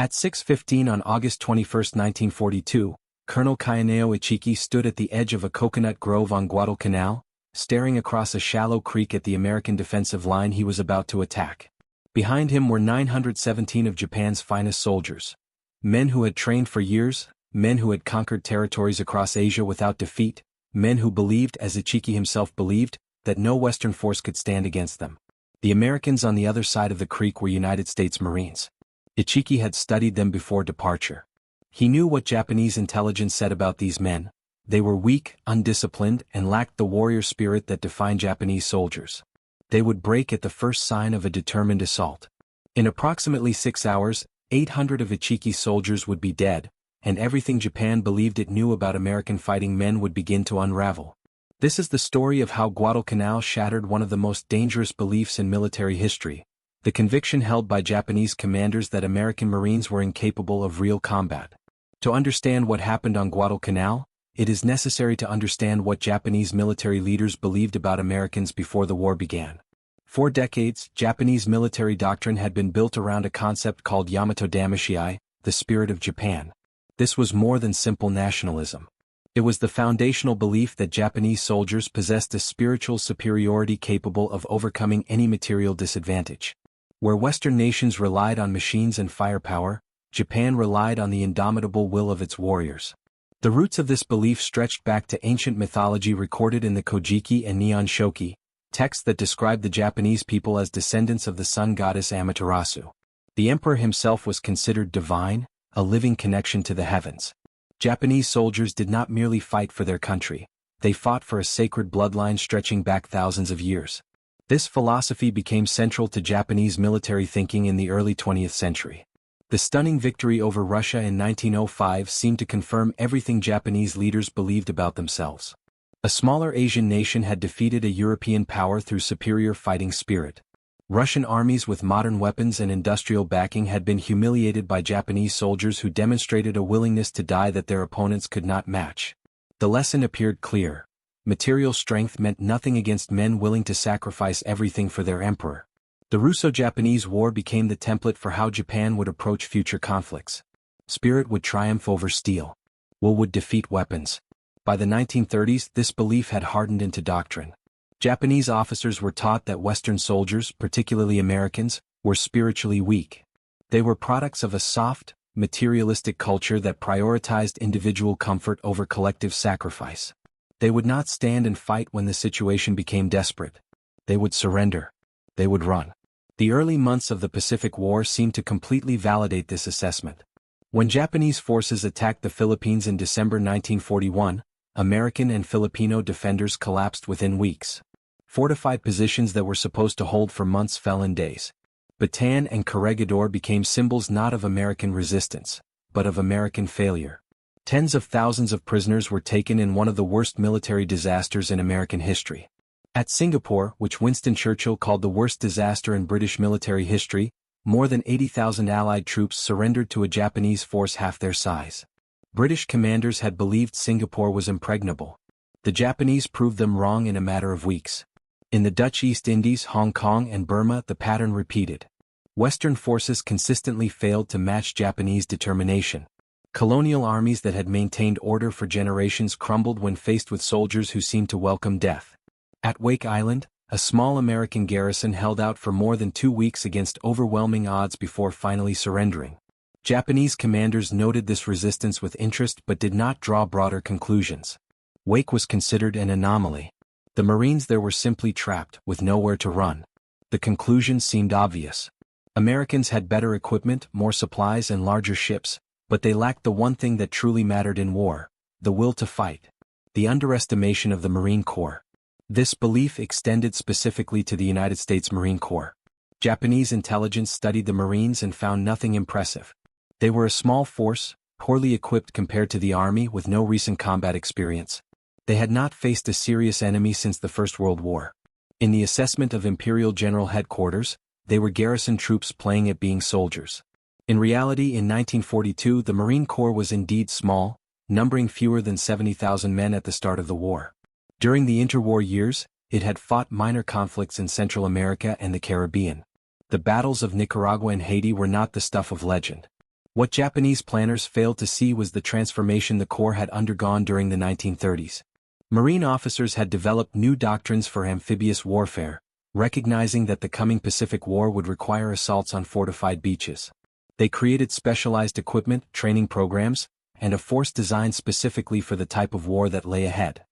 At 6:15 on August 21, 1942, Colonel Kayaneo Ichiki stood at the edge of a coconut grove on Guadalcanal, staring across a shallow creek at the American defensive line he was about to attack. Behind him were 917 of Japan's finest soldiers. Men who had trained for years, men who had conquered territories across Asia without defeat, men who believed, as Ichiki himself believed, that no Western force could stand against them. The Americans on the other side of the creek were United States Marines. Ichiki had studied them before departure. He knew what Japanese intelligence said about these men. They were weak, undisciplined, and lacked the warrior spirit that defined Japanese soldiers. They would break at the first sign of a determined assault. In approximately 6 hours, 800 of Ichiki's soldiers would be dead, and everything Japan believed it knew about American fighting men would begin to unravel. This is the story of how Guadalcanal shattered one of the most dangerous beliefs in military history, the conviction held by Japanese commanders that American Marines were incapable of real combat. To understand what happened on Guadalcanal, it is necessary to understand what Japanese military leaders believed about Americans before the war began. For decades, Japanese military doctrine had been built around a concept called Yamato Damashii, the spirit of Japan. This was more than simple nationalism. It was the foundational belief that Japanese soldiers possessed a spiritual superiority capable of overcoming any material disadvantage. Where Western nations relied on machines and firepower, Japan relied on the indomitable will of its warriors. The roots of this belief stretched back to ancient mythology recorded in the Kojiki and Nihon Shoki, texts that describe the Japanese people as descendants of the sun goddess Amaterasu. The emperor himself was considered divine, a living connection to the heavens. Japanese soldiers did not merely fight for their country, they fought for a sacred bloodline stretching back thousands of years. This philosophy became central to Japanese military thinking in the early 20th century. The stunning victory over Russia in 1905 seemed to confirm everything Japanese leaders believed about themselves. A smaller Asian nation had defeated a European power through superior fighting spirit. Russian armies with modern weapons and industrial backing had been humiliated by Japanese soldiers who demonstrated a willingness to die that their opponents could not match. The lesson appeared clear. Material strength meant nothing against men willing to sacrifice everything for their emperor. The Russo-Japanese War became the template for how Japan would approach future conflicts. Spirit would triumph over steel. Will would defeat weapons. By the 1930s, this belief had hardened into doctrine. Japanese officers were taught that Western soldiers, particularly Americans, were spiritually weak. They were products of a soft, materialistic culture that prioritized individual comfort over collective sacrifice. They would not stand and fight when the situation became desperate. They would surrender. They would run. The early months of the Pacific War seemed to completely validate this assessment. When Japanese forces attacked the Philippines in December 1941, American and Filipino defenders collapsed within weeks. Fortified positions that were supposed to hold for months fell in days. Bataan and Corregidor became symbols not of American resistance, but of American failure. Tens of thousands of prisoners were taken in one of the worst military disasters in American history. At Singapore, which Winston Churchill called the worst disaster in British military history, more than 80,000 Allied troops surrendered to a Japanese force half their size. British commanders had believed Singapore was impregnable. The Japanese proved them wrong in a matter of weeks. In the Dutch East Indies, Hong Kong, and Burma, the pattern repeated. Western forces consistently failed to match Japanese determination. Colonial armies that had maintained order for generations crumbled when faced with soldiers who seemed to welcome death. At Wake Island, a small American garrison held out for more than 2 weeks against overwhelming odds before finally surrendering. Japanese commanders noted this resistance with interest but did not draw broader conclusions. Wake was considered an anomaly. The Marines there were simply trapped, with nowhere to run. The conclusion seemed obvious. Americans had better equipment, more supplies and larger ships, but they lacked the one thing that truly mattered in war, the will to fight. The underestimation of the Marine Corps. This belief extended specifically to the United States Marine Corps. Japanese intelligence studied the Marines and found nothing impressive. They were a small force, poorly equipped compared to the Army with no recent combat experience. They had not faced a serious enemy since the First World War. In the assessment of Imperial General Headquarters, they were garrison troops playing at being soldiers. In reality, in 1942 the Marine Corps was indeed small, numbering fewer than 70,000 men at the start of the war. During the interwar years, it had fought minor conflicts in Central America and the Caribbean. The battles of Nicaragua and Haiti were not the stuff of legend. What Japanese planners failed to see was the transformation the Corps had undergone during the 1930s. Marine officers had developed new doctrines for amphibious warfare, recognizing that the coming Pacific War would require assaults on fortified beaches. They created specialized equipment, training programs, and a force designed specifically for the type of war that lay ahead.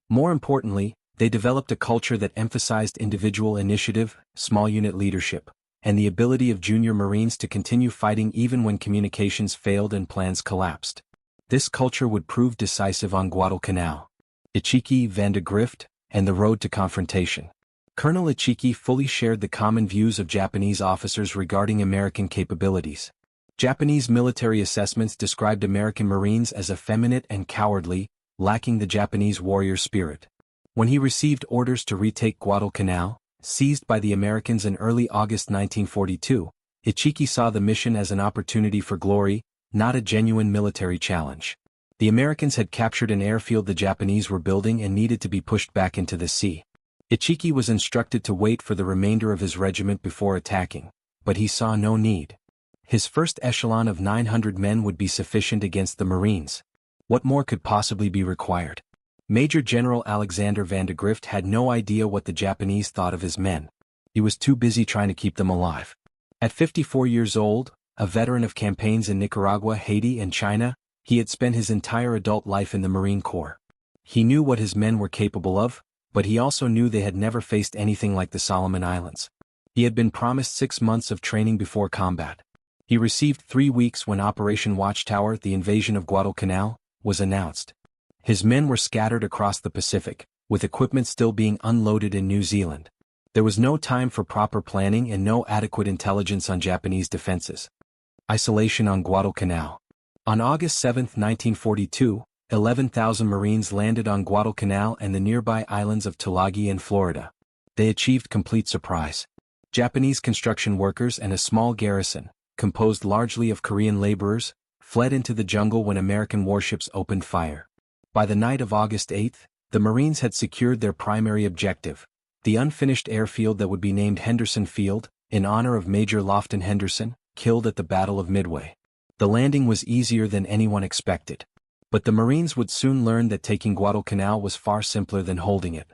More importantly, they developed a culture that emphasized individual initiative, small unit leadership, and the ability of junior Marines to continue fighting even when communications failed and plans collapsed. This culture would prove decisive on Guadalcanal, Ichiki, Van de Grift, and the road to confrontation. Colonel Ichiki fully shared the common views of Japanese officers regarding American capabilities. Japanese military assessments described American Marines as effeminate and cowardly, lacking the Japanese warrior spirit. When he received orders to retake Guadalcanal, seized by the Americans in early August 1942, Ichiki saw the mission as an opportunity for glory, not a genuine military challenge. The Americans had captured an airfield the Japanese were building and needed to be pushed back into the sea. Ichiki was instructed to wait for the remainder of his regiment before attacking, but he saw no need. His first echelon of 900 men would be sufficient against the Marines. What more could possibly be required? Major General Alexander Van de Grift had no idea what the Japanese thought of his men. He was too busy trying to keep them alive. At 54 years old, a veteran of campaigns in Nicaragua, Haiti, and China, he had spent his entire adult life in the Marine Corps. He knew what his men were capable of, but he also knew they had never faced anything like the Solomon Islands. He had been promised 6 months of training before combat. He received 3 weeks when Operation Watchtower, the invasion of Guadalcanal, was announced. His men were scattered across the Pacific, with equipment still being unloaded in New Zealand. There was no time for proper planning and no adequate intelligence on Japanese defenses. Isolation on Guadalcanal. On August 7, 1942, 11,000 Marines landed on Guadalcanal and the nearby islands of Tulagi and Florida. They achieved complete surprise. Japanese construction workers and a small garrison, composed largely of Korean laborers, fled into the jungle when American warships opened fire. By the night of August 8, the Marines had secured their primary objective, the unfinished airfield that would be named Henderson Field, in honor of Major Lofton Henderson, killed at the Battle of Midway. The landing was easier than anyone expected. But the Marines would soon learn that taking Guadalcanal was far simpler than holding it.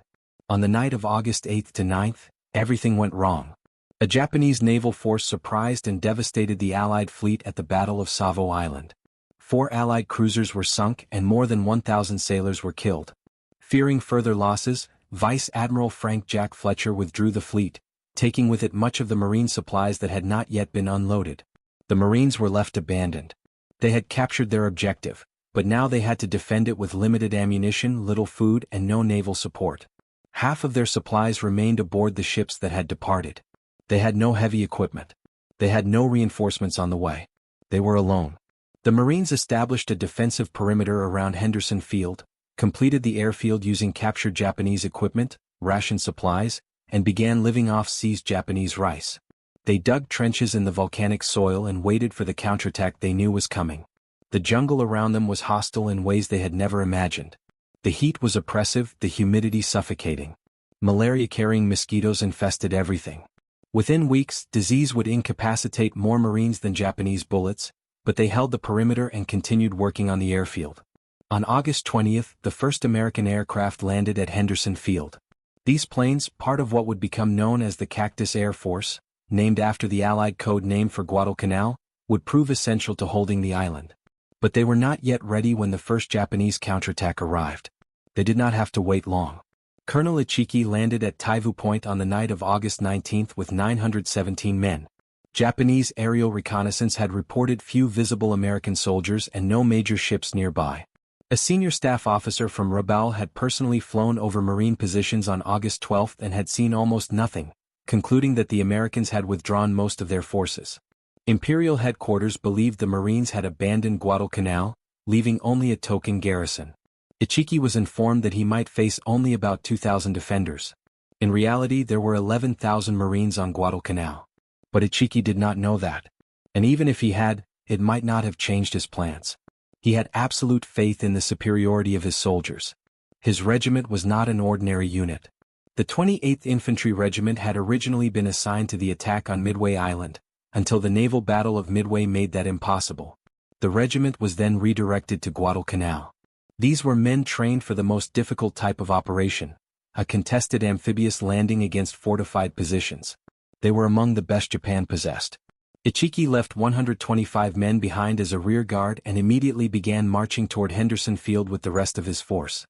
On the night of August 8 to 9, everything went wrong. A Japanese naval force surprised and devastated the Allied fleet at the Battle of Savo Island. 4 Allied cruisers were sunk and more than 1,000 sailors were killed. Fearing further losses, Vice Admiral Frank Jack Fletcher withdrew the fleet, taking with it much of the marine supplies that had not yet been unloaded. The Marines were left abandoned. They had captured their objective, but now they had to defend it with limited ammunition, little food, and no naval support. Half of their supplies remained aboard the ships that had departed. They had no heavy equipment. They had no reinforcements on the way. They were alone. The Marines established a defensive perimeter around Henderson Field, completed the airfield using captured Japanese equipment, ration supplies, and began living off seized Japanese rice. They dug trenches in the volcanic soil and waited for the counterattack they knew was coming. The jungle around them was hostile in ways they had never imagined. The heat was oppressive, the humidity suffocating. Malaria-carrying mosquitoes infested everything. Within weeks, disease would incapacitate more Marines than Japanese bullets, but they held the perimeter and continued working on the airfield. On August 20th, the first American aircraft landed at Henderson Field. These planes, part of what would become known as the Cactus Air Force, named after the Allied code name for Guadalcanal, would prove essential to holding the island. But they were not yet ready when the first Japanese counterattack arrived. They did not have to wait long. Colonel Ichiki landed at Taivu Point on the night of August 19 with 917 men. Japanese aerial reconnaissance had reported few visible American soldiers and no major ships nearby. A senior staff officer from Rabaul had personally flown over Marine positions on August 12 and had seen almost nothing, concluding that the Americans had withdrawn most of their forces. Imperial headquarters believed the Marines had abandoned Guadalcanal, leaving only a token garrison. Ichiki was informed that he might face only about 2,000 defenders. In reality, there were 11,000 Marines on Guadalcanal. But Ichiki did not know that. And even if he had, it might not have changed his plans. He had absolute faith in the superiority of his soldiers. His regiment was not an ordinary unit. The 28th Infantry Regiment had originally been assigned to the attack on Midway Island, until the naval battle of Midway made that impossible. The regiment was then redirected to Guadalcanal. These were men trained for the most difficult type of operation, a contested amphibious landing against fortified positions. They were among the best Japan possessed. Ichiki left 125 men behind as a rear guard and immediately began marching toward Henderson Field with the rest of his force.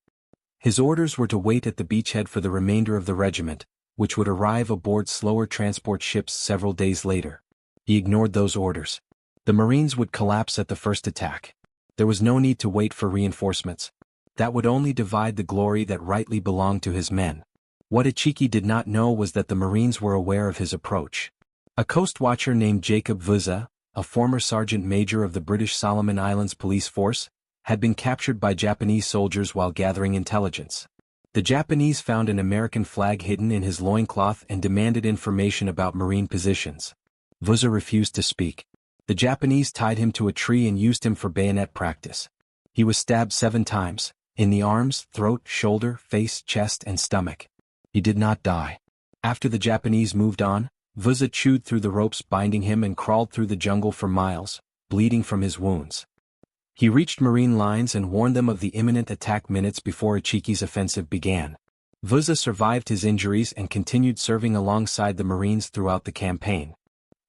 His orders were to wait at the beachhead for the remainder of the regiment, which would arrive aboard slower transport ships several days later. He ignored those orders. The Marines would collapse at the first attack. There was no need to wait for reinforcements. That would only divide the glory that rightly belonged to his men. What Ichiki did not know was that the Marines were aware of his approach. A coast watcher named Jacob Vuza, a former sergeant major of the British Solomon Islands police force, had been captured by Japanese soldiers while gathering intelligence. The Japanese found an American flag hidden in his loincloth and demanded information about Marine positions. Vuza refused to speak. The Japanese tied him to a tree and used him for bayonet practice. He was stabbed 7 times, in the arms, throat, shoulder, face, chest, and stomach. He did not die. After the Japanese moved on, Vuza chewed through the ropes binding him and crawled through the jungle for miles, bleeding from his wounds. He reached Marine lines and warned them of the imminent attack minutes before Ichiki's offensive began. Vuza survived his injuries and continued serving alongside the Marines throughout the campaign.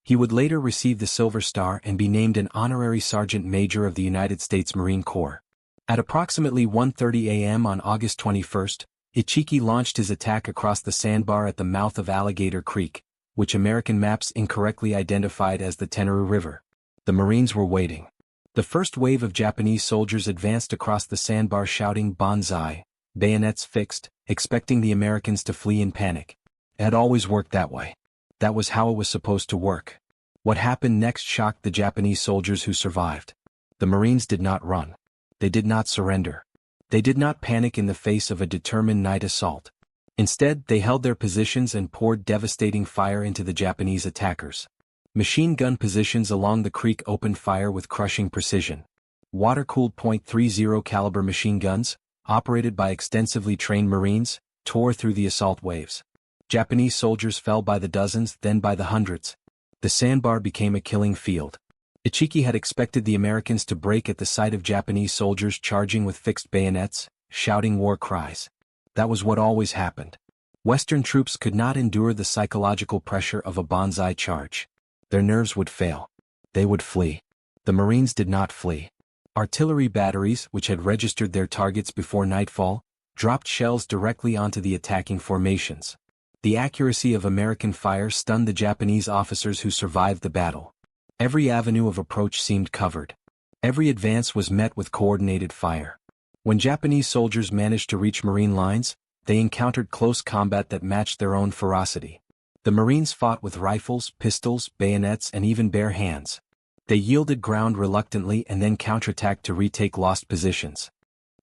He would later receive the Silver Star and be named an honorary sergeant major of the United States Marine Corps. At approximately 1:30 a.m. on August 21, Ichiki launched his attack across the sandbar at the mouth of Alligator Creek, which American maps incorrectly identified as the Tenaru River. The Marines were waiting. The first wave of Japanese soldiers advanced across the sandbar shouting "Banzai," bayonets fixed, expecting the Americans to flee in panic. It had always worked that way. That was how it was supposed to work. What happened next shocked the Japanese soldiers who survived. The Marines did not run. They did not surrender. They did not panic in the face of a determined night assault. Instead, they held their positions and poured devastating fire into the Japanese attackers. Machine gun positions along the creek opened fire with crushing precision. Water-cooled .30 caliber machine guns, operated by extensively trained Marines, tore through the assault waves. Japanese soldiers fell by the dozens, then by the hundreds. The sandbar became a killing field. Ichiki had expected the Americans to break at the sight of Japanese soldiers charging with fixed bayonets, shouting war cries. That was what always happened. Western troops could not endure the psychological pressure of a banzai charge. Their nerves would fail. They would flee. The Marines did not flee. Artillery batteries, which had registered their targets before nightfall, dropped shells directly onto the attacking formations. The accuracy of American fire stunned the Japanese officers who survived the battle. Every avenue of approach seemed covered. Every advance was met with coordinated fire. When Japanese soldiers managed to reach Marine lines, they encountered close combat that matched their own ferocity. The Marines fought with rifles, pistols, bayonets, and even bare hands. They yielded ground reluctantly and then counterattacked to retake lost positions.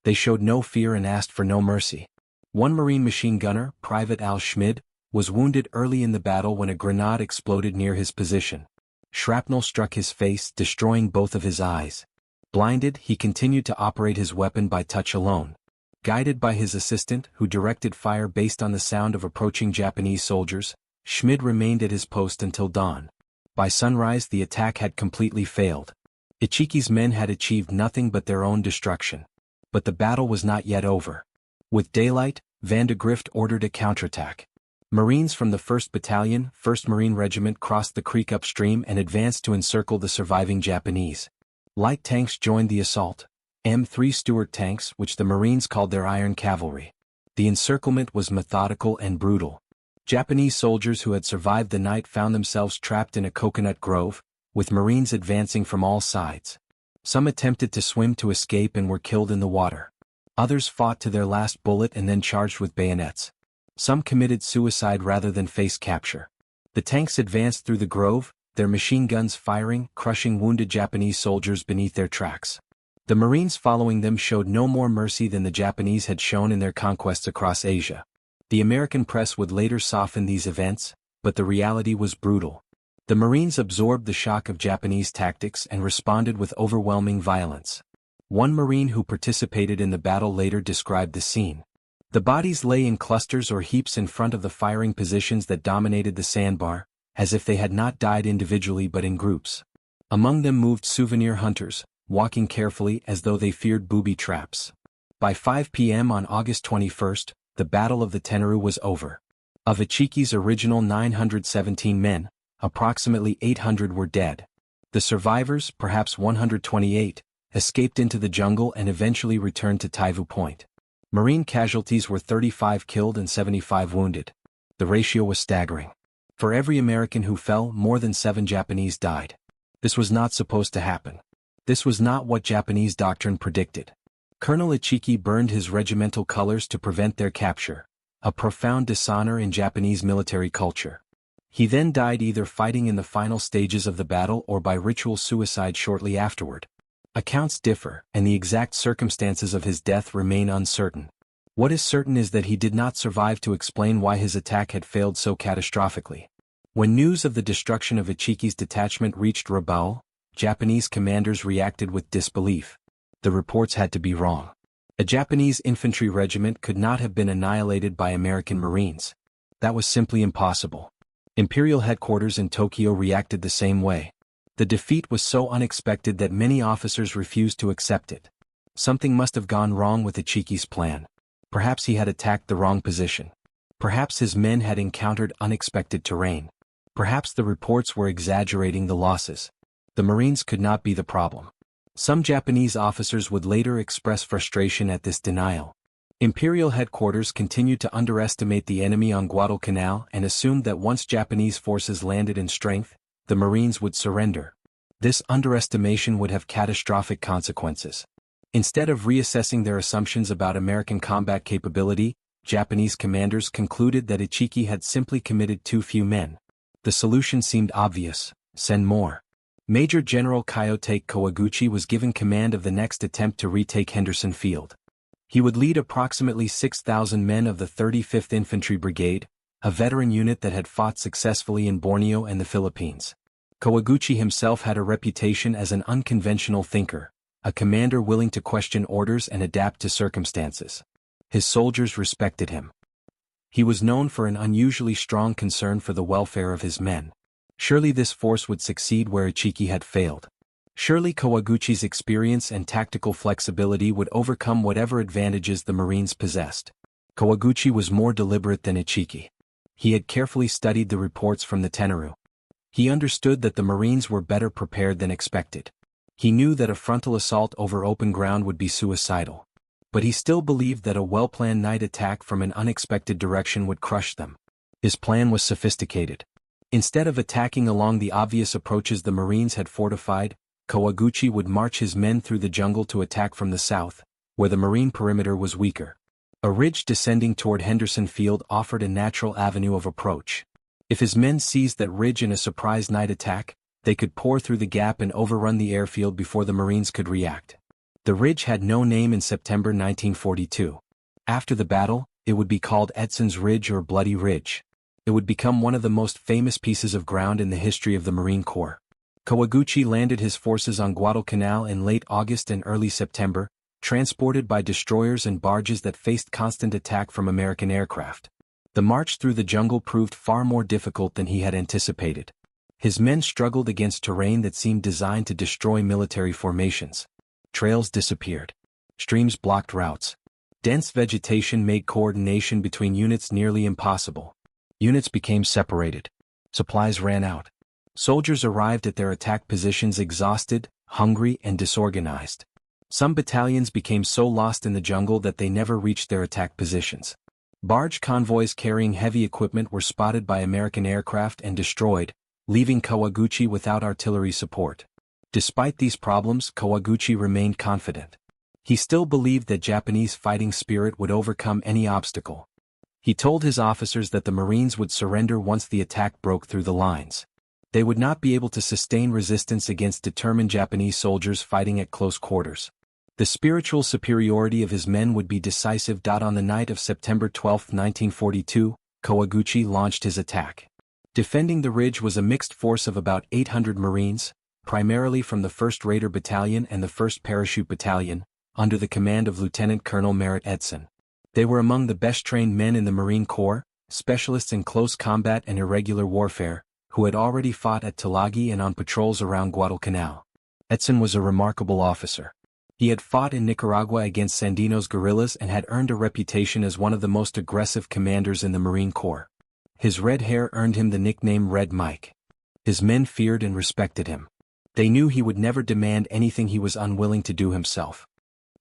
They showed no fear and asked for no mercy. One Marine machine gunner, Private Al Schmid, was wounded early in the battle when a grenade exploded near his position. Shrapnel struck his face, destroying both of his eyes. Blinded, he continued to operate his weapon by touch alone. Guided by his assistant, who directed fire based on the sound of approaching Japanese soldiers, Schmid remained at his post until dawn. By sunrise, the attack had completely failed. Ichiki's men had achieved nothing but their own destruction. But the battle was not yet over. With daylight, Van de Grift ordered a counterattack. Marines from the 1st Battalion, 1st Marine Regiment crossed the creek upstream and advanced to encircle the surviving Japanese. Light tanks joined the assault. M3 Stuart tanks, which the Marines called their Iron Cavalry. The encirclement was methodical and brutal. Japanese soldiers who had survived the night found themselves trapped in a coconut grove, with Marines advancing from all sides. Some attempted to swim to escape and were killed in the water. Others fought to their last bullet and then charged with bayonets. Some committed suicide rather than face capture. The tanks advanced through the grove, their machine guns firing, crushing wounded Japanese soldiers beneath their tracks. The Marines following them showed no more mercy than the Japanese had shown in their conquests across Asia. The American press would later soften these events, but the reality was brutal. The Marines absorbed the shock of Japanese tactics and responded with overwhelming violence. One Marine who participated in the battle later described the scene. The bodies lay in clusters or heaps in front of the firing positions that dominated the sandbar, as if they had not died individually but in groups. Among them moved souvenir hunters, walking carefully as though they feared booby traps. By 5 p.m. on August 21st, the Battle of the Tenaru was over. Of Ichiki's original 917 men, approximately 800 were dead. The survivors, perhaps 128, escaped into the jungle and eventually returned to Taivu Point. Marine casualties were 35 killed and 75 wounded. The ratio was staggering. For every American who fell, more than 7 Japanese died. This was not supposed to happen. This was not what Japanese doctrine predicted. Colonel Ichiki burned his regimental colors to prevent their capture, a profound dishonor in Japanese military culture. He then died either fighting in the final stages of the battle or by ritual suicide shortly afterward. Accounts differ, and the exact circumstances of his death remain uncertain. What is certain is that he did not survive to explain why his attack had failed so catastrophically. When news of the destruction of Ichiki's detachment reached Rabaul, Japanese commanders reacted with disbelief. The reports had to be wrong. A Japanese infantry regiment could not have been annihilated by American Marines. That was simply impossible. Imperial headquarters in Tokyo reacted the same way. The defeat was so unexpected that many officers refused to accept it. Something must have gone wrong with Ichiki's plan. Perhaps he had attacked the wrong position. Perhaps his men had encountered unexpected terrain. Perhaps the reports were exaggerating the losses. The Marines could not be the problem. Some Japanese officers would later express frustration at this denial. Imperial headquarters continued to underestimate the enemy on Guadalcanal and assumed that once Japanese forces landed in strength, the Marines would surrender. This underestimation would have catastrophic consequences. Instead of reassessing their assumptions about American combat capability, Japanese commanders concluded that Ichiki had simply committed too few men. The solution seemed obvious: send more. Major General Kyosuke Kawaguchi was given command of the next attempt to retake Henderson Field. He would lead approximately 6,000 men of the 35th Infantry Brigade, a veteran unit that had fought successfully in Borneo and the Philippines. Kawaguchi himself had a reputation as an unconventional thinker, a commander willing to question orders and adapt to circumstances. His soldiers respected him. He was known for an unusually strong concern for the welfare of his men. Surely this force would succeed where Ichiki had failed. Surely Kawaguchi's experience and tactical flexibility would overcome whatever advantages the Marines possessed. Kawaguchi was more deliberate than Ichiki. He had carefully studied the reports from the Tenaru. He understood that the Marines were better prepared than expected. He knew that a frontal assault over open ground would be suicidal. But he still believed that a well-planned night attack from an unexpected direction would crush them. His plan was sophisticated. Instead of attacking along the obvious approaches the Marines had fortified, Kawaguchi would march his men through the jungle to attack from the south, where the Marine perimeter was weaker. A ridge descending toward Henderson Field offered a natural avenue of approach. If his men seized that ridge in a surprise night attack, they could pour through the gap and overrun the airfield before the Marines could react. The ridge had no name in September 1942. After the battle, it would be called Edson's Ridge or Bloody Ridge. It would become one of the most famous pieces of ground in the history of the Marine Corps. Kawaguchi landed his forces on Guadalcanal in late August and early September, transported by destroyers and barges that faced constant attack from American aircraft. The march through the jungle proved far more difficult than he had anticipated. His men struggled against terrain that seemed designed to destroy military formations. Trails disappeared. Streams blocked routes. Dense vegetation made coordination between units nearly impossible. Units became separated. Supplies ran out. Soldiers arrived at their attack positions exhausted, hungry, and disorganized. Some battalions became so lost in the jungle that they never reached their attack positions. Barge convoys carrying heavy equipment were spotted by American aircraft and destroyed, leaving Kawaguchi without artillery support. Despite these problems, Kawaguchi remained confident. He still believed that Japanese fighting spirit would overcome any obstacle. He told his officers that the Marines would surrender once the attack broke through the lines. They would not be able to sustain resistance against determined Japanese soldiers fighting at close quarters. The spiritual superiority of his men would be decisive. On the night of September 12, 1942, Kawaguchi launched his attack. Defending the ridge was a mixed force of about 800 Marines, primarily from the 1st Raider Battalion and the 1st Parachute Battalion, under the command of Lieutenant Colonel Merritt Edson. They were among the best-trained men in the Marine Corps, specialists in close combat and irregular warfare, who had already fought at Tulagi and on patrols around Guadalcanal. Edson was a remarkable officer. He had fought in Nicaragua against Sandino's guerrillas and had earned a reputation as one of the most aggressive commanders in the Marine Corps. His red hair earned him the nickname Red Mike. His men feared and respected him. They knew he would never demand anything he was unwilling to do himself.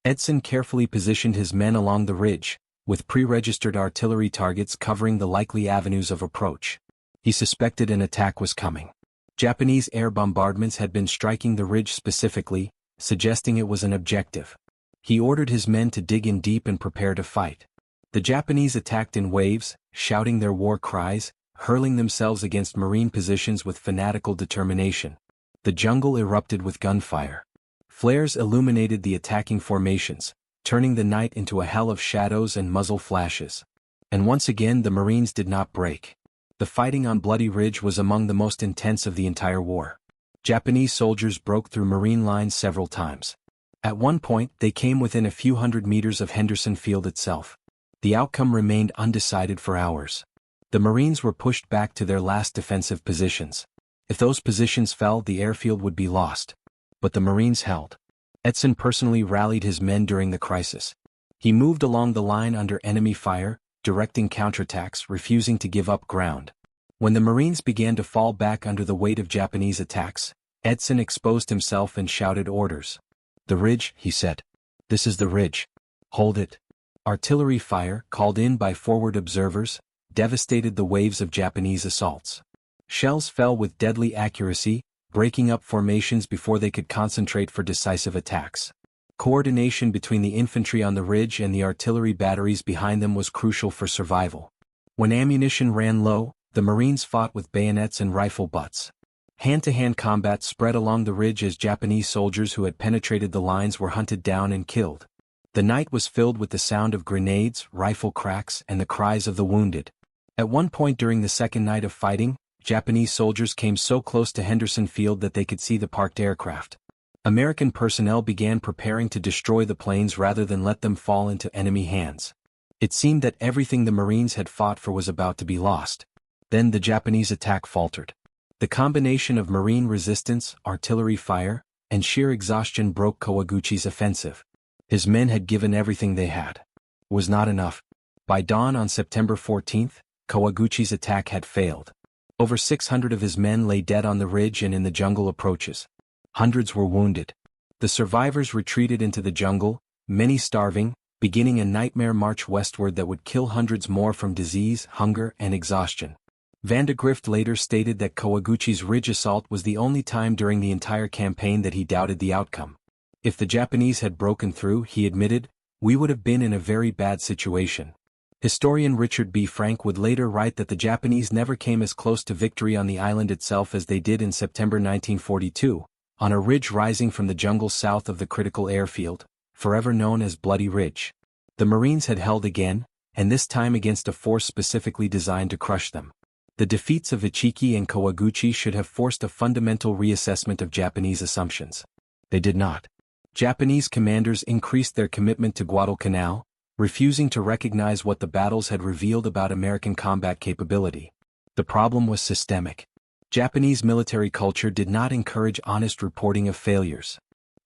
Edson carefully positioned his men along the ridge, with pre-registered artillery targets covering the likely avenues of approach. He suspected an attack was coming. Japanese air bombardments had been striking the ridge specifically, suggesting it was an objective. He ordered his men to dig in deep and prepare to fight. The Japanese attacked in waves, shouting their war cries, hurling themselves against Marine positions with fanatical determination. The jungle erupted with gunfire. Flares illuminated the attacking formations, turning the night into a hell of shadows and muzzle flashes. And once again the Marines did not break. The fighting on Bloody Ridge was among the most intense of the entire war. Japanese soldiers broke through Marine lines several times. At one point, they came within a few hundred meters of Henderson Field itself. The outcome remained undecided for hours. The Marines were pushed back to their last defensive positions. If those positions fell, the airfield would be lost. But the Marines held. Edson personally rallied his men during the crisis. He moved along the line under enemy fire, directing counterattacks, refusing to give up ground. When the Marines began to fall back under the weight of Japanese attacks, Edson exposed himself and shouted orders. "The ridge," he said. "This is the ridge. Hold it." Artillery fire, called in by forward observers, devastated the waves of Japanese assaults. Shells fell with deadly accuracy, breaking up formations before they could concentrate for decisive attacks. Coordination between the infantry on the ridge and the artillery batteries behind them was crucial for survival. When ammunition ran low, the Marines fought with bayonets and rifle butts. Hand-to-hand combat spread along the ridge as Japanese soldiers who had penetrated the lines were hunted down and killed. The night was filled with the sound of grenades, rifle cracks, and the cries of the wounded. At one point during the second night of fighting, Japanese soldiers came so close to Henderson Field that they could see the parked aircraft. American personnel began preparing to destroy the planes rather than let them fall into enemy hands. It seemed that everything the Marines had fought for was about to be lost. Then the Japanese attack faltered. The combination of Marine resistance, artillery fire, and sheer exhaustion broke Kawaguchi's offensive. His men had given everything they had. It was not enough. By dawn on September 14th, Kawaguchi's attack had failed. Over 600 of his men lay dead on the ridge and in the jungle approaches. Hundreds were wounded. The survivors retreated into the jungle, many starving, beginning a nightmare march westward that would kill hundreds more from disease, hunger, and exhaustion. Vandegrift later stated that Kawaguchi's ridge assault was the only time during the entire campaign that he doubted the outcome. If the Japanese had broken through, he admitted, we would have been in a very bad situation. Historian Richard B. Frank would later write that the Japanese never came as close to victory on the island itself as they did in September 1942, on a ridge rising from the jungle south of the critical airfield, forever known as Bloody Ridge. The Marines had held again, and this time against a force specifically designed to crush them. The defeats of Ichiki and Kawaguchi should have forced a fundamental reassessment of Japanese assumptions. They did not. Japanese commanders increased their commitment to Guadalcanal, refusing to recognize what the battles had revealed about American combat capability. The problem was systemic. Japanese military culture did not encourage honest reporting of failures.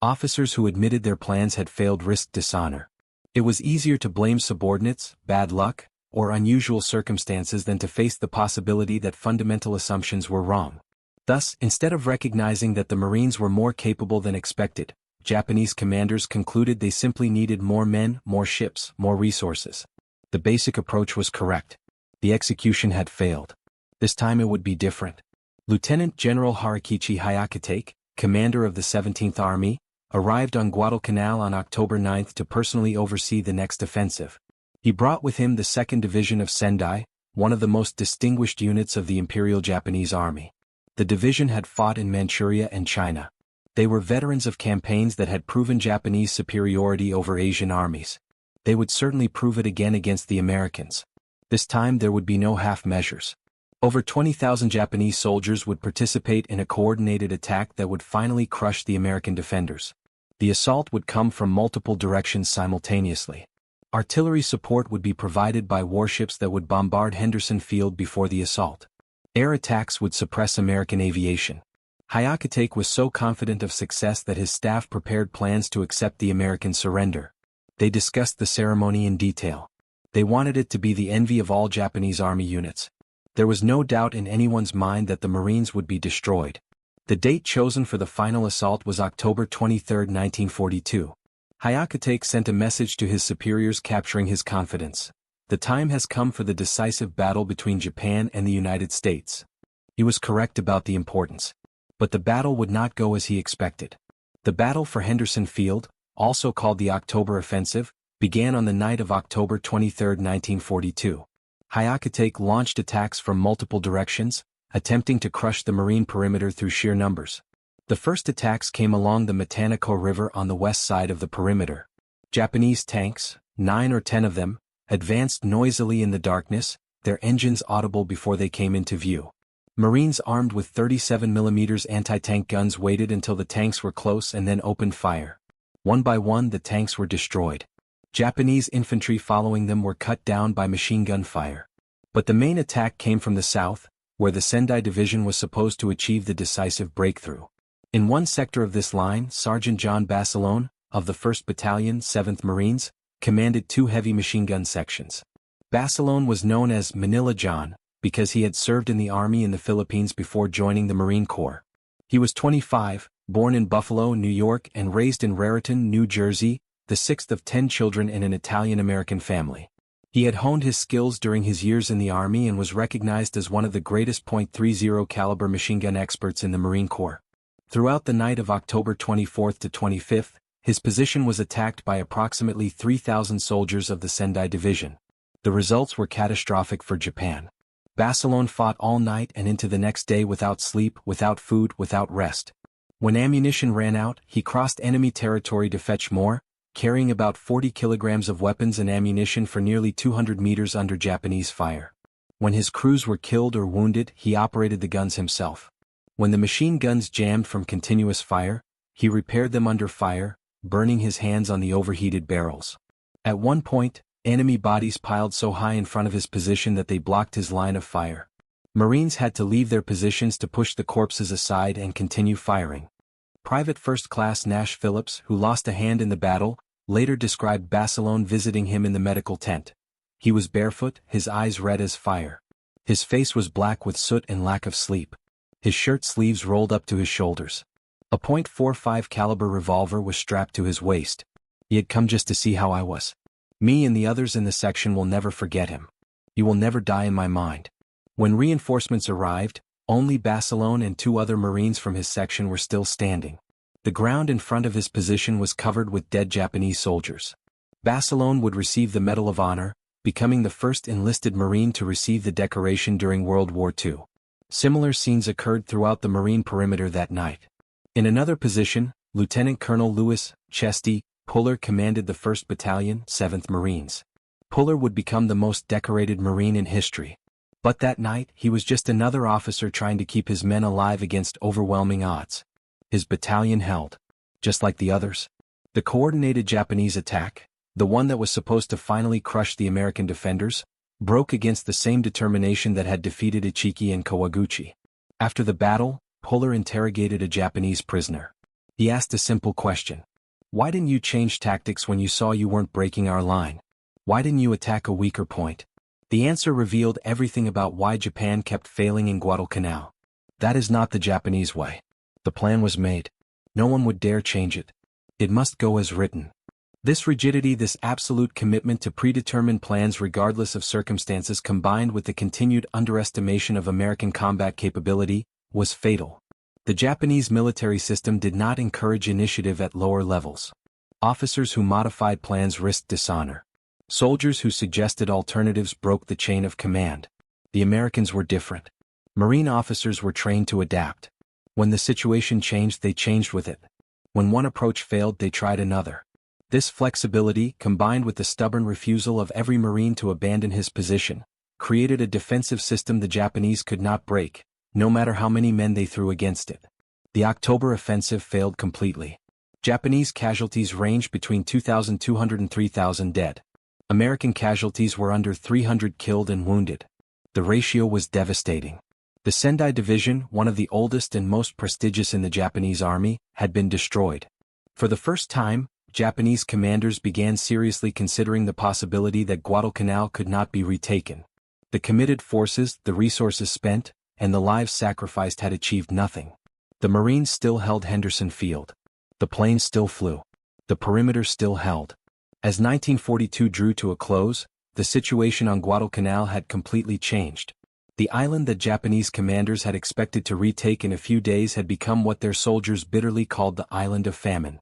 Officers who admitted their plans had failed risked dishonor. It was easier to blame subordinates, bad luck, or unusual circumstances than to face the possibility that fundamental assumptions were wrong. Thus, instead of recognizing that the Marines were more capable than expected, Japanese commanders concluded they simply needed more men, more ships, more resources. The basic approach was correct. The execution had failed. This time it would be different. Lieutenant General Harakichi Hyakutake, commander of the 17th Army, arrived on Guadalcanal on October 9 to personally oversee the next offensive. He brought with him the 2nd Division of Sendai, one of the most distinguished units of the Imperial Japanese Army. The division had fought in Manchuria and China. They were veterans of campaigns that had proven Japanese superiority over Asian armies. They would certainly prove it again against the Americans. This time there would be no half measures. Over 20,000 Japanese soldiers would participate in a coordinated attack that would finally crush the American defenders. The assault would come from multiple directions simultaneously. Artillery support would be provided by warships that would bombard Henderson Field before the assault. Air attacks would suppress American aviation. Hyakutake was so confident of success that his staff prepared plans to accept the American surrender. They discussed the ceremony in detail. They wanted it to be the envy of all Japanese army units. There was no doubt in anyone's mind that the Marines would be destroyed. The date chosen for the final assault was October 23, 1942. Hyakutake sent a message to his superiors capturing his confidence. The time has come for the decisive battle between Japan and the United States. He was correct about the importance. But the battle would not go as he expected. The battle for Henderson Field, also called the October Offensive, began on the night of October 23, 1942. Hyakutake launched attacks from multiple directions, attempting to crush the Marine perimeter through sheer numbers. The first attacks came along the Matanako River on the west side of the perimeter. Japanese tanks, 9 or 10 of them, advanced noisily in the darkness, their engines audible before they came into view. Marines armed with 37mm anti-tank guns waited until the tanks were close and then opened fire. One by one the tanks were destroyed. Japanese infantry following them were cut down by machine gun fire. But the main attack came from the south, where the Sendai Division was supposed to achieve the decisive breakthrough. In one sector of this line, Sergeant John Basilone, of the 1st Battalion, 7th Marines, commanded 2 heavy machine gun sections. Basilone was known as Manila John, because he had served in the Army in the Philippines before joining the Marine Corps. He was 25, born in Buffalo, New York and raised in Raritan, New Jersey, the 6th of 10 children in an Italian-American family. He had honed his skills during his years in the Army and was recognized as one of the greatest .30 caliber machine gun experts in the Marine Corps. Throughout the night of October 24th to 25th, his position was attacked by approximately 3,000 soldiers of the Sendai Division. The results were catastrophic for Japan. Basilone fought all night and into the next day without sleep, without food, without rest. When ammunition ran out, he crossed enemy territory to fetch more, carrying about 40 kilograms of weapons and ammunition for nearly 200 meters under Japanese fire. When his crews were killed or wounded, he operated the guns himself. When the machine guns jammed from continuous fire, he repaired them under fire, burning his hands on the overheated barrels. At one point, enemy bodies piled so high in front of his position that they blocked his line of fire. Marines had to leave their positions to push the corpses aside and continue firing. Private First Class Nash Phillips, who lost a hand in the battle, later described Basilone visiting him in the medical tent. He was barefoot, his eyes red as fire. His face was black with soot and lack of sleep. His shirt sleeves rolled up to his shoulders. A .45 caliber revolver was strapped to his waist. He had come just to see how I was. Me and the others in the section will never forget him. He will never die in my mind. When reinforcements arrived, only Basilone and 2 other Marines from his section were still standing. The ground in front of his position was covered with dead Japanese soldiers. Basilone would receive the Medal of Honor, becoming the first enlisted Marine to receive the decoration during World War II. Similar scenes occurred throughout the Marine perimeter that night. In another position, Lieutenant Colonel Louis Chesty Puller commanded the 1st Battalion, 7th Marines. Puller would become the most decorated Marine in history. But that night, he was just another officer trying to keep his men alive against overwhelming odds. His battalion held. Just like the others. The coordinated Japanese attack, the one that was supposed to finally crush the American defenders, broke against the same determination that had defeated Ichiki and Kawaguchi. After the battle, Puller interrogated a Japanese prisoner. He asked a simple question. Why didn't you change tactics when you saw you weren't breaking our line? Why didn't you attack a weaker point? The answer revealed everything about why Japan kept failing in Guadalcanal. That is not the Japanese way. The plan was made. No one would dare change it. It must go as written. This rigidity, this absolute commitment to predetermined plans regardless of circumstances combined with the continued underestimation of American combat capability, was fatal. The Japanese military system did not encourage initiative at lower levels. Officers who modified plans risked dishonor. Soldiers who suggested alternatives broke the chain of command. The Americans were different. Marine officers were trained to adapt. When the situation changed, they changed with it. When one approach failed, they tried another. This flexibility, combined with the stubborn refusal of every Marine to abandon his position, created a defensive system the Japanese could not break, no matter how many men they threw against it. The October offensive failed completely. Japanese casualties ranged between 2,200 and 3,000 dead. American casualties were under 300 killed and wounded. The ratio was devastating. The Sendai Division, one of the oldest and most prestigious in the Japanese army, had been destroyed. For the first time, Japanese commanders began seriously considering the possibility that Guadalcanal could not be retaken. The committed forces, the resources spent, and the lives sacrificed had achieved nothing. The Marines still held Henderson Field. The planes still flew. The perimeter still held. As 1942 drew to a close, the situation on Guadalcanal had completely changed. The island that Japanese commanders had expected to retake in a few days had become what their soldiers bitterly called the Island of Famine.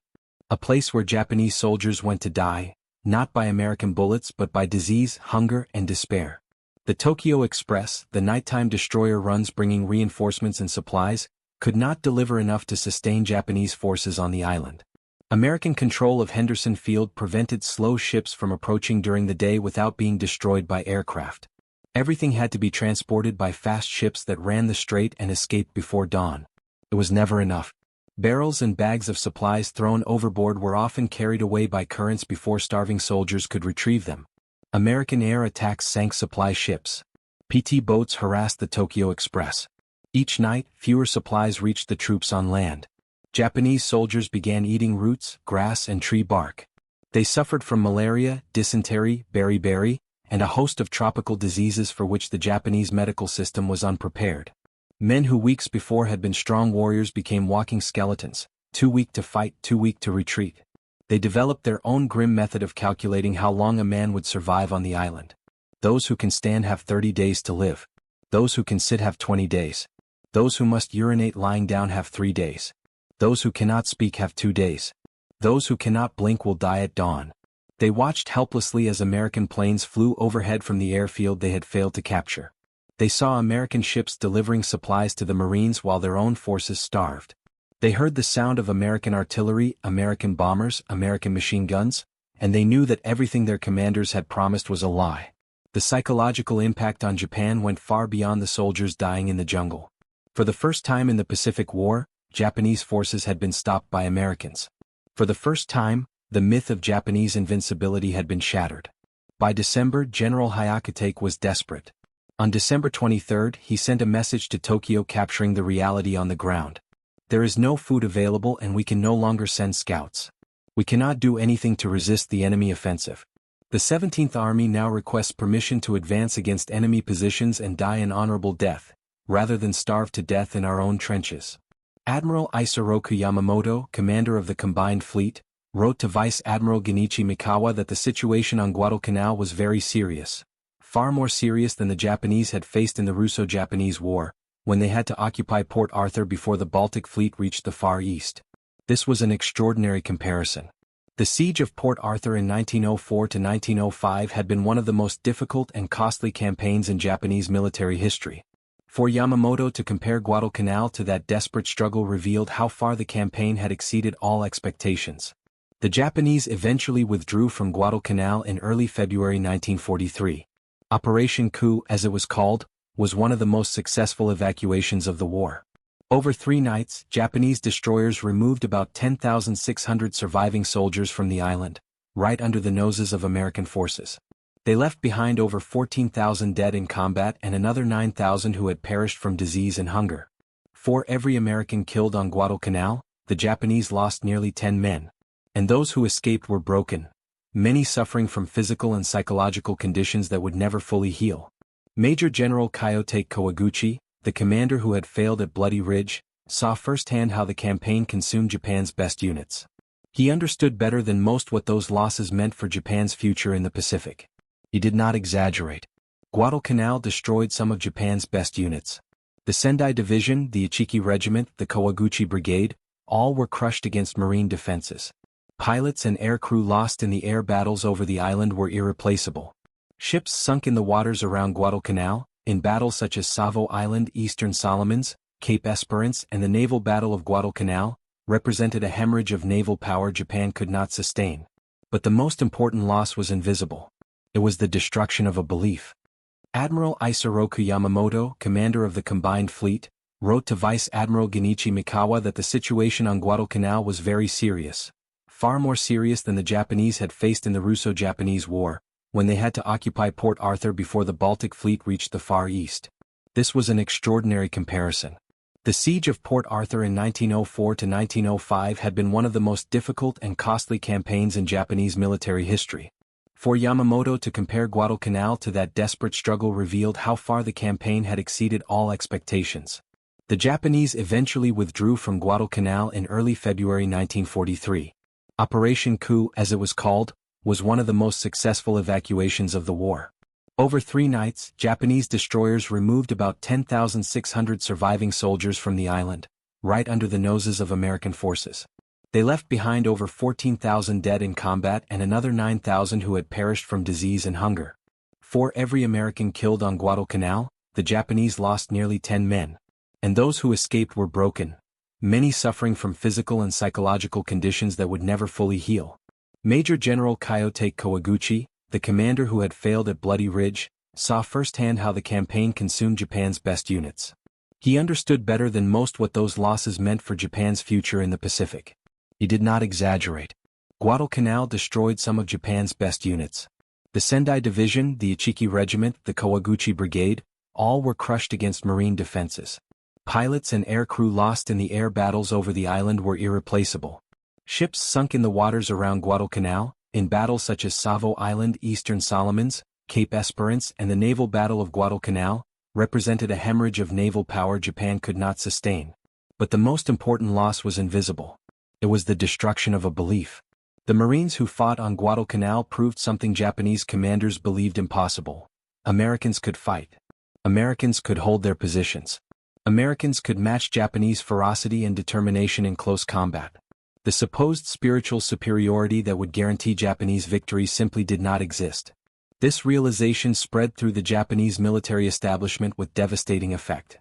A place where Japanese soldiers went to die, not by American bullets but by disease, hunger, and despair. The Tokyo Express, the nighttime destroyer runs bringing reinforcements and supplies, could not deliver enough to sustain Japanese forces on the island. American control of Henderson Field prevented slow ships from approaching during the day without being destroyed by aircraft. Everything had to be transported by fast ships that ran the strait and escaped before dawn. It was never enough. Barrels and bags of supplies thrown overboard were often carried away by currents before starving soldiers could retrieve them. American air attacks sank supply ships. PT boats harassed the Tokyo Express. Each night, fewer supplies reached the troops on land. Japanese soldiers began eating roots, grass, and tree bark. They suffered from malaria, dysentery, beriberi, and a host of tropical diseases for which the Japanese medical system was unprepared. Men who weeks before had been strong warriors became walking skeletons, too weak to fight, too weak to retreat. They developed their own grim method of calculating how long a man would survive on the island. Those who can stand have 30 days to live. Those who can sit have 20 days. Those who must urinate lying down have 3 days. Those who cannot speak have 2 days. Those who cannot blink will die at dawn. They watched helplessly as American planes flew overhead from the airfield they had failed to capture. They saw American ships delivering supplies to the Marines while their own forces starved. They heard the sound of American artillery, American bombers, American machine guns, and they knew that everything their commanders had promised was a lie. The psychological impact on Japan went far beyond the soldiers dying in the jungle. For the first time in the Pacific War, Japanese forces had been stopped by Americans. For the first time, the myth of Japanese invincibility had been shattered. By December, General Hyakutake was desperate. On December 23, he sent a message to Tokyo capturing the reality on the ground. There is no food available and we can no longer send scouts. We cannot do anything to resist the enemy offensive. The 17th Army now requests permission to advance against enemy positions and die an honorable death, rather than starve to death in our own trenches. Admiral Isoroku Yamamoto, commander of the Combined Fleet, wrote to Vice Admiral Genichi Mikawa that the situation on Guadalcanal was very serious, far more serious than the Japanese had faced in the Russo-Japanese War, when they had to occupy Port Arthur before the Baltic Fleet reached the Far East. This was an extraordinary comparison. The siege of Port Arthur in 1904 to 1905 had been one of the most difficult and costly campaigns in Japanese military history. For Yamamoto to compare Guadalcanal to that desperate struggle revealed how far the campaign had exceeded all expectations. The Japanese eventually withdrew from Guadalcanal in early February 1943. Operation Coup, as it was called, was one of the most successful evacuations of the war. Over 3 nights, Japanese destroyers removed about 10,600 surviving soldiers from the island, right under the noses of American forces. They left behind over 14,000 dead in combat and another 9,000 who had perished from disease and hunger. For every American killed on Guadalcanal, the Japanese lost nearly 10 men. And those who escaped were broken, many suffering from physical and psychological conditions that would never fully heal. Major General Kyoto Kawaguchi, the commander who had failed at Bloody Ridge, saw firsthand how the campaign consumed Japan's best units. He understood better than most what those losses meant for Japan's future in the Pacific. He did not exaggerate. Guadalcanal destroyed some of Japan's best units. The Sendai Division, the Ichiki Regiment, the Kawaguchi Brigade, all were crushed against Marine defenses. Pilots and aircrew lost in the air battles over the island were irreplaceable. Ships sunk in the waters around Guadalcanal, in battles such as Savo Island, Eastern Solomons, Cape Esperance, and the naval battle of Guadalcanal, represented a hemorrhage of naval power Japan could not sustain. But the most important loss was invisible. It was the destruction of a belief. Admiral Isoroku Yamamoto, commander of the Combined Fleet, wrote to Vice Admiral Genichi Mikawa that the situation on Guadalcanal was very serious, far more serious than the Japanese had faced in the Russo-Japanese War, when they had to occupy Port Arthur before the Baltic Fleet reached the Far East. This was an extraordinary comparison. The siege of Port Arthur in 1904 to 1905 had been one of the most difficult and costly campaigns in Japanese military history. For Yamamoto to compare Guadalcanal to that desperate struggle revealed how far the campaign had exceeded all expectations. The Japanese eventually withdrew from Guadalcanal in early February 1943. Operation Coup, as it was called, was one of the most successful evacuations of the war. Over 3 nights, Japanese destroyers removed about 10,600 surviving soldiers from the island, right under the noses of American forces. They left behind over 14,000 dead in combat and another 9,000 who had perished from disease and hunger. For every American killed on Guadalcanal, the Japanese lost nearly 10 men. And those who escaped were broken, many suffering from physical and psychological conditions that would never fully heal. Major General Kyoto Kawaguchi, the commander who had failed at Bloody Ridge, saw firsthand how the campaign consumed Japan's best units. He understood better than most what those losses meant for Japan's future in the Pacific. He did not exaggerate. Guadalcanal destroyed some of Japan's best units. The Sendai Division, the Ichiki Regiment, the Kawaguchi Brigade, all were crushed against marine defenses. Pilots and aircrew lost in the air battles over the island were irreplaceable. Ships sunk in the waters around Guadalcanal, in battles such as Savo Island, Eastern Solomons, Cape Esperance, and the naval battle of Guadalcanal, represented a hemorrhage of naval power Japan could not sustain. But the most important loss was invisible. It was the destruction of a belief. The Marines who fought on Guadalcanal proved something Japanese commanders believed impossible. Americans could fight. Americans could hold their positions. Americans could match Japanese ferocity and determination in close combat. The supposed spiritual superiority that would guarantee Japanese victory simply did not exist. This realization spread through the Japanese military establishment with devastating effect.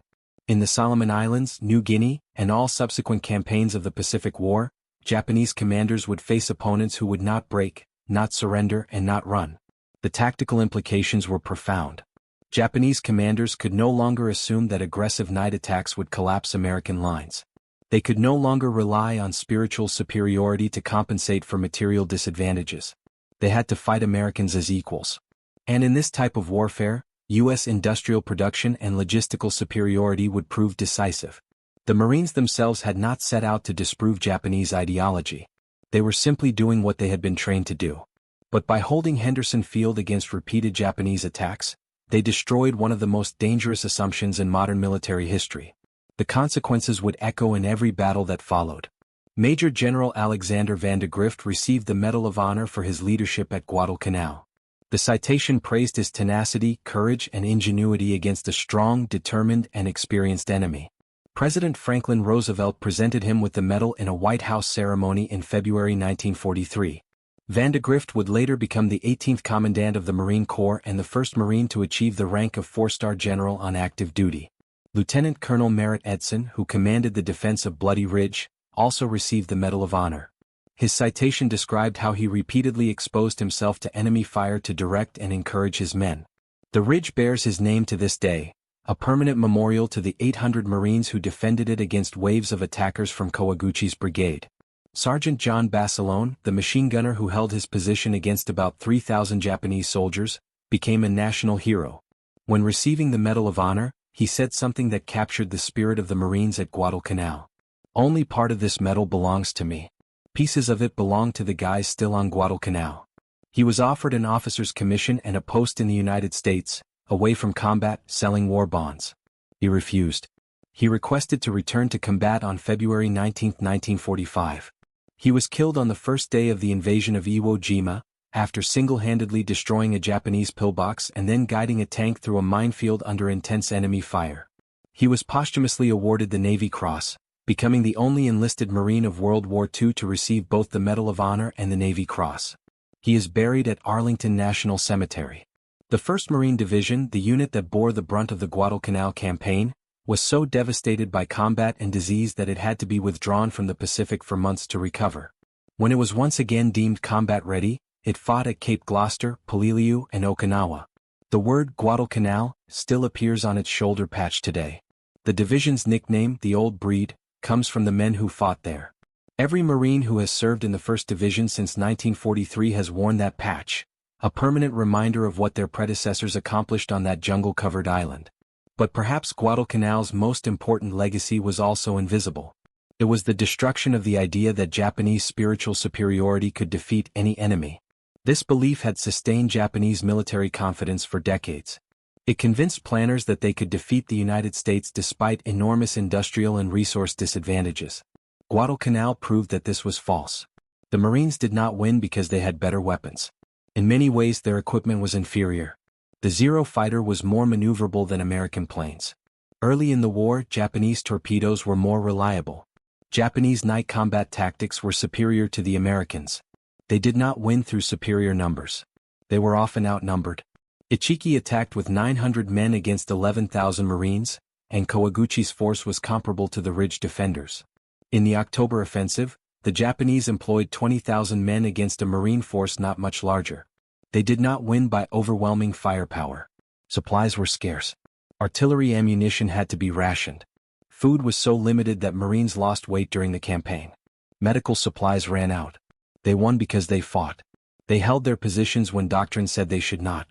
In the Solomon Islands, New Guinea, and all subsequent campaigns of the Pacific War, Japanese commanders would face opponents who would not break, not surrender, and not run. The tactical implications were profound. Japanese commanders could no longer assume that aggressive night attacks would collapse American lines. They could no longer rely on spiritual superiority to compensate for material disadvantages. They had to fight Americans as equals. And in this type of warfare, U.S. industrial production and logistical superiority would prove decisive. The Marines themselves had not set out to disprove Japanese ideology. They were simply doing what they had been trained to do. But by holding Henderson Field against repeated Japanese attacks, they destroyed one of the most dangerous assumptions in modern military history. The consequences would echo in every battle that followed. Major General Alexander van de Grift received the Medal of Honor for his leadership at Guadalcanal. The citation praised his tenacity, courage, and ingenuity against a strong, determined, and experienced enemy. President Franklin Roosevelt presented him with the medal in a White House ceremony in February 1943. Van de Grift would later become the 18th Commandant of the Marine Corps and the first Marine to achieve the rank of 4-star General on active duty. Lieutenant Colonel Merritt Edson, who commanded the defense of Bloody Ridge, also received the Medal of Honor. His citation described how he repeatedly exposed himself to enemy fire to direct and encourage his men. The ridge bears his name to this day, a permanent memorial to the 800 Marines who defended it against waves of attackers from Kawaguchi's brigade. Sergeant John Basilone, the machine gunner who held his position against about 3,000 Japanese soldiers, became a national hero. When receiving the Medal of Honor, he said something that captured the spirit of the Marines at Guadalcanal. "Only part of this medal belongs to me. Pieces of it belong to the guys still on Guadalcanal." He was offered an officer's commission and a post in the United States, away from combat, selling war bonds. He refused. He requested to return to combat on February 19, 1945. He was killed on the first day of the invasion of Iwo Jima, after single-handedly destroying a Japanese pillbox and then guiding a tank through a minefield under intense enemy fire. He was posthumously awarded the Navy Cross, becoming the only enlisted Marine of World War II to receive both the Medal of Honor and the Navy Cross. He is buried at Arlington National Cemetery. The 1st Marine Division, the unit that bore the brunt of the Guadalcanal campaign, was so devastated by combat and disease that it had to be withdrawn from the Pacific for months to recover. When it was once again deemed combat-ready, it fought at Cape Gloucester, Peleliu, and Okinawa. The word Guadalcanal still appears on its shoulder patch today. The division's nickname, the Old Breed, comes from the men who fought there. Every Marine who has served in the 1st Division since 1943 has worn that patch, a permanent reminder of what their predecessors accomplished on that jungle-covered island. But perhaps Guadalcanal's most important legacy was also invisible. It was the destruction of the idea that Japanese spiritual superiority could defeat any enemy. This belief had sustained Japanese military confidence for decades. It convinced planners that they could defeat the United States despite enormous industrial and resource disadvantages. Guadalcanal proved that this was false. The Marines did not win because they had better weapons. In many ways their equipment was inferior. The Zero fighter was more maneuverable than American planes. Early in the war, Japanese torpedoes were more reliable. Japanese night combat tactics were superior to the Americans. They did not win through superior numbers. They were often outnumbered. Ichiki attacked with 900 men against 11,000 Marines, and Kawaguchi's force was comparable to the Ridge defenders. In the October offensive, the Japanese employed 20,000 men against a Marine force not much larger. They did not win by overwhelming firepower. Supplies were scarce. Artillery ammunition had to be rationed. Food was so limited that Marines lost weight during the campaign. Medical supplies ran out. They won because they fought. They held their positions when doctrine said they should not.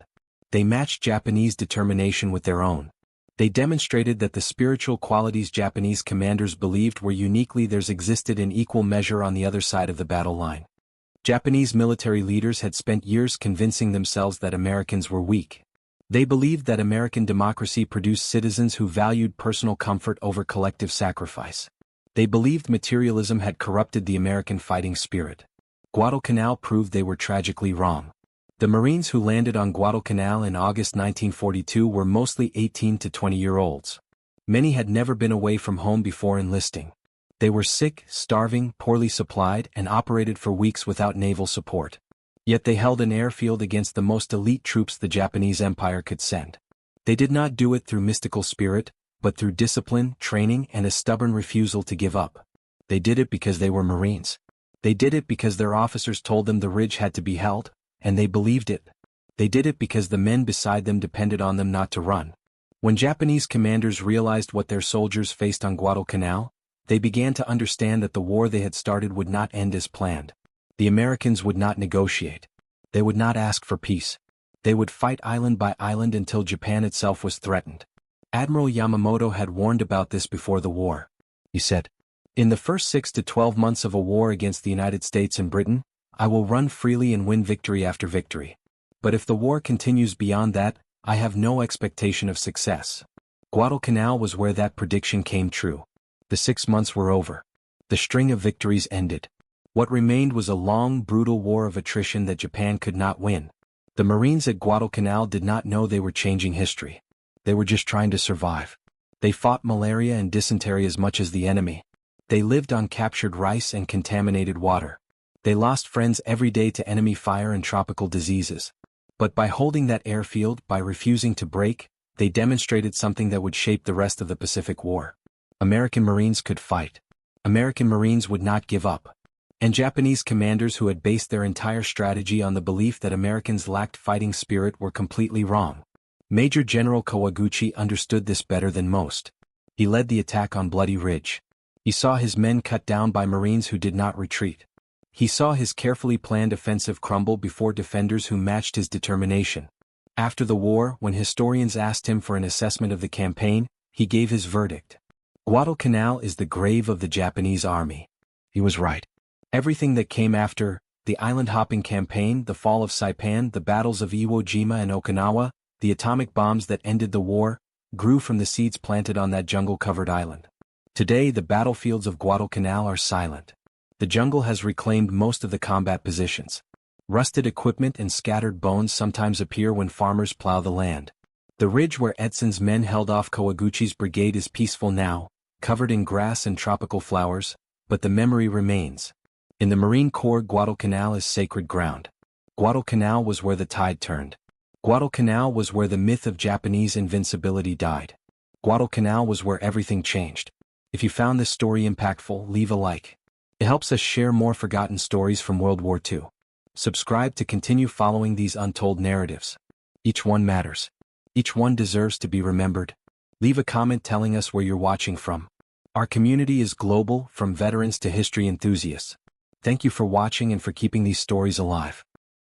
They matched Japanese determination with their own. They demonstrated that the spiritual qualities Japanese commanders believed were uniquely theirs existed in equal measure on the other side of the battle line. Japanese military leaders had spent years convincing themselves that Americans were weak. They believed that American democracy produced citizens who valued personal comfort over collective sacrifice. They believed materialism had corrupted the American fighting spirit. Guadalcanal proved they were tragically wrong. The Marines who landed on Guadalcanal in August 1942 were mostly 18 to 20-year-olds. Many had never been away from home before enlisting. They were sick, starving, poorly supplied, and operated for weeks without naval support. Yet they held an airfield against the most elite troops the Japanese Empire could send. They did not do it through mystical spirit, but through discipline, training, and a stubborn refusal to give up. They did it because they were Marines. They did it because their officers told them the ridge had to be held, and they believed it. They did it because the men beside them depended on them not to run. When Japanese commanders realized what their soldiers faced on Guadalcanal, they began to understand that the war they had started would not end as planned. The Americans would not negotiate. They would not ask for peace. They would fight island by island until Japan itself was threatened. Admiral Yamamoto had warned about this before the war. He said, "In the first 6 to 12 months of a war against the United States and Britain, I will run freely and win victory after victory. But if the war continues beyond that, I have no expectation of success." Guadalcanal was where that prediction came true. The 6 months were over. The string of victories ended. What remained was a long, brutal war of attrition that Japan could not win. The Marines at Guadalcanal did not know they were changing history. They were just trying to survive. They fought malaria and dysentery as much as the enemy. They lived on captured rice and contaminated water. They lost friends every day to enemy fire and tropical diseases. But by holding that airfield, by refusing to break, they demonstrated something that would shape the rest of the Pacific War. American Marines could fight. American Marines would not give up. And Japanese commanders who had based their entire strategy on the belief that Americans lacked fighting spirit were completely wrong. Major General Kawaguchi understood this better than most. He led the attack on Bloody Ridge. He saw his men cut down by Marines who did not retreat. He saw his carefully planned offensive crumble before defenders who matched his determination. After the war, when historians asked him for an assessment of the campaign, he gave his verdict. Guadalcanal is the grave of the Japanese army. He was right. Everything that came after, the island-hopping campaign, the fall of Saipan, the battles of Iwo Jima and Okinawa, the atomic bombs that ended the war, grew from the seeds planted on that jungle-covered island. Today the battlefields of Guadalcanal are silent. The jungle has reclaimed most of the combat positions. Rusted equipment and scattered bones sometimes appear when farmers plow the land. The ridge where Edson's men held off Kawaguchi's brigade is peaceful now, covered in grass and tropical flowers, but the memory remains. In the Marine Corps, Guadalcanal is sacred ground. Guadalcanal was where the tide turned. Guadalcanal was where the myth of Japanese invincibility died. Guadalcanal was where everything changed. If you found this story impactful, leave a like. It helps us share more forgotten stories from World War II. Subscribe to continue following these untold narratives. Each one matters. Each one deserves to be remembered. Leave a comment telling us where you're watching from. Our community is global, from veterans to history enthusiasts. Thank you for watching and for keeping these stories alive.